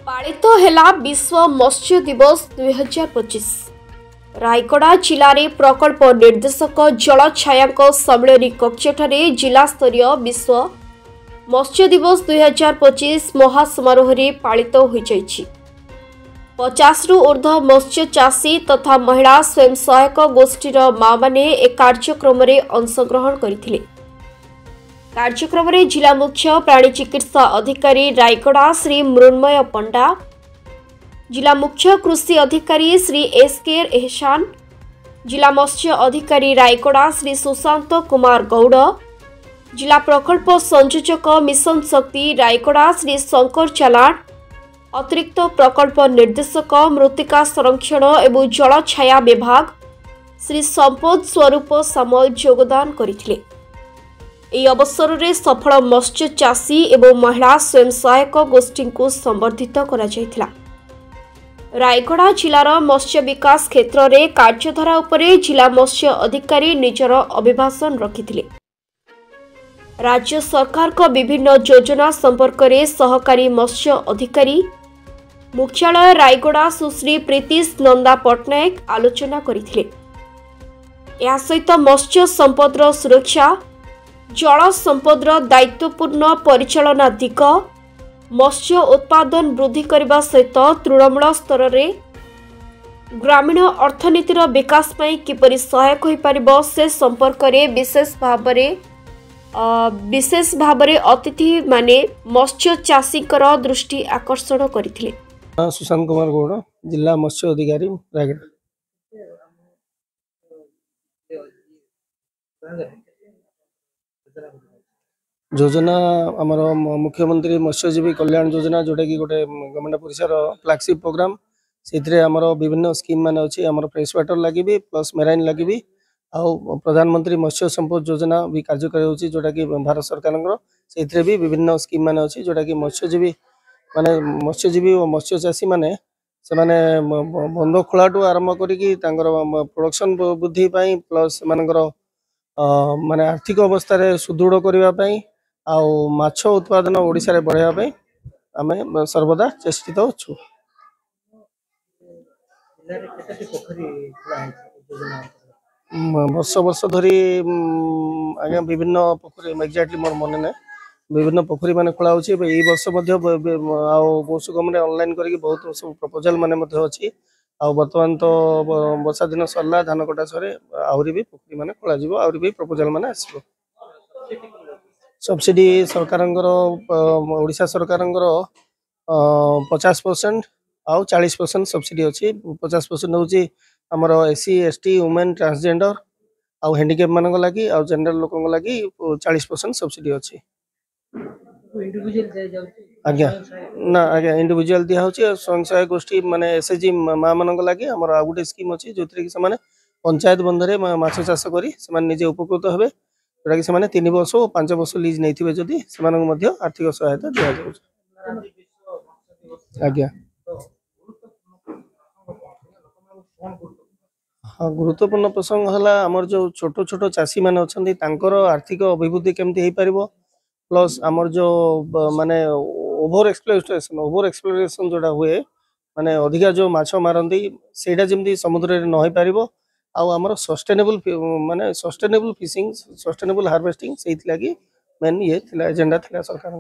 पालित है विश्व मत्स्य दिवस 2025। रायगड़ा जिले में प्रकल्प निर्देशक जल छाया सम्मेलन कक्ष जिला स्तरीय विश्व मत्स्य दिवस 2025 महासमारोह पालित हो 50 रु ऊर्ध्व मत्स्य चाषी तथा महिला स्वयं सहायक गोष्ठीर माँ मैंने एक कार्यक्रम में अंशग्रहण करथिले। कार्यक्रम में जिला मुख्य प्राणी चिकित्सा अधिकारी रायगड़ा श्री मृण्मय पंडा, जिला मुख्य कृषि अधिकारी श्री एसके एहसान, जिला मत्स्य अधिकारी रायगड़ा श्री सुशांत कुमार गौड़, जिला प्रकल्प संयोजक मिशन शक्ति रायगड़ा श्री शंकर चालाण, अतिरिक्त प्रकल्प निर्देशक मृत्तिका संरक्षण एवं जल छाया विभाग श्री संपद स्वरूप सामल योगदान करथिले। ଏହି ଅବସରରେ ସଫଳ ମତ୍ସ୍ୟ ଚାଷୀ ଏବଂ ମହିଳା ସ୍ୱୟଂ ସହାୟକ ଗୋଷ୍ଠୀଙ୍କୁ ସମ୍ବର୍ଦ୍ଧିତ କରାଯାଇଥିଲା। ରାୟଗଡ଼ା ଜିଲ୍ଲାର ମତ୍ସ୍ୟ ବିକାଶ କ୍ଷେତ୍ରରେ କାର୍ଯ୍ୟଧାରା ଉପରେ ଜିଲ୍ଲା ମତ୍ସ୍ୟ ଅଧିକାରୀ ନିଜର ଅଭିଭାଷଣ ରଖିଥିଲେ। ରାଜ୍ୟ ସରକାରଙ୍କ ବିଭିନ୍ନ ଯୋଜନା ସମ୍ପର୍କରେ ସହକାରୀ ମତ୍ସ୍ୟ ଅଧିକାରୀ ମୁଖ୍ୟାଳୟ ରାୟଗଡ଼ା ସୁଶ୍ରୀ ପ୍ରୀତିଶ ନନ୍ଦା ପଟ୍ଟନାୟକ ଆଲୋଚନା କରିଥିଲେ। ଏହା ସହିତ ମତ୍ସ୍ୟ ସମ୍ପଦର ସୁରକ୍ଷା, जल संपदर दायित्वपूर्ण परिचालना दिग, मत्स्य उत्पादन वृद्धि करने सहित तृणमूल स्तर में ग्रामीण अर्थनीतिर विकास में किपरि सहायक हो पारिबो से संपर्क में विशेष भाव अतिथि माने मत्स्य चाषीकर दृष्टि आकर्षण करथिले। सुशांत कुमार गौड़, जिला मत्स्य अधिकारी रायगड़ा। योजना आमर मुख्यमंत्री मत्स्यजीवी कल्याण योजना जोटा कि गोटे गवर्नमेंट परिसर फ्लैगशिप प्रोग्राम से आमर विभिन्न स्कीम मान अच्छी आमर फ्रेश वाटर लगे प्लस मेराइन लगे आउ प्रधानमंत्री मत्स्य संपद योजना भी कार्यकारी होची जोटा कि भारत सरकार से भी विभिन्न स्कीम मान अच्छी जोटा कि मत्स्यजीवी और मत्स्य चाषी माने से माने बंध खोलाटू आरंभ करी प्रोडक्शन वृद्धि प्लस माने आर्थिक अवस्था सुदृढ़ करने आउ माछ उत्पादन ओडिशा रे बढ़ावा आमे सर्वदा चेष्टित अछु। वर्ष वर्ष धरी आगे विभिन्न पोखरी एक्जाक्टली मोर मन ना विभिन्न पोखरी माने खोला होची ए वर्ष मध्य बहुत गवर्नमेंट ऑनलाइन करके बहुत सब प्रपोजल माने मध्य अछि आ वर्तमान तो वर्षा दिन सरला धान कटा सरे आउरी भी पोखरी माने खोला जीवो आउरी भी प्रपोजल माने आसीबो। सब्सिडी सरकारंगर ओडिशा सरकारंगर 50% आउ 40% सब्सिडी अछि। 50% होची हमर एससी एसटी वुमेन ट्रांसजेंडर आउ हैंडीकैप मानक लागि आउ जनरल लोकन लागि 40% सब्सिडी अछि। आज्ञा ना आज्ञा इंडिविजुअल दिया होची स्वयं सहायक गोष्ठी माने एसएचजी मां मानक लागि हमर आ गुटे स्कीम अछि जोतरे कि समाने पंचायत बंधरे माछ चाष करी समान निजे उपकृत हेबे जोटा कि समाने 3 वर्ष और 5 वर्ष लीज नैथिबे जदी समान मध्य आर्थिक सहायता दिया जाउ। आज्ञा हाँ गुरुत्वपूर्ण प्रसंग हला हमर जो छोटो छोटो चाषी माने अछंती तांकर आर्थिक अभिवृद्धि केमती हे परिबो प्लस हमर जो माने ओवर एक्सप्लोरेशन जोड़ा हुए माने अधिका जो माछ मारंती सेटा जेमती समुद्र रे न होई परिबो आउ हमर सस्टेनेबल माने सस्टेनेबल फिशिंग सस्टेनेबल हार्वेस्टिंग सेहि लागि मेन ये थिला एजेंडा थिला सरकार।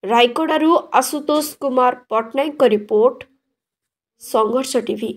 रायगड़ारू आशुतोष कुमार पट्टनायक रिपोर्ट, संघर्ष टीवी।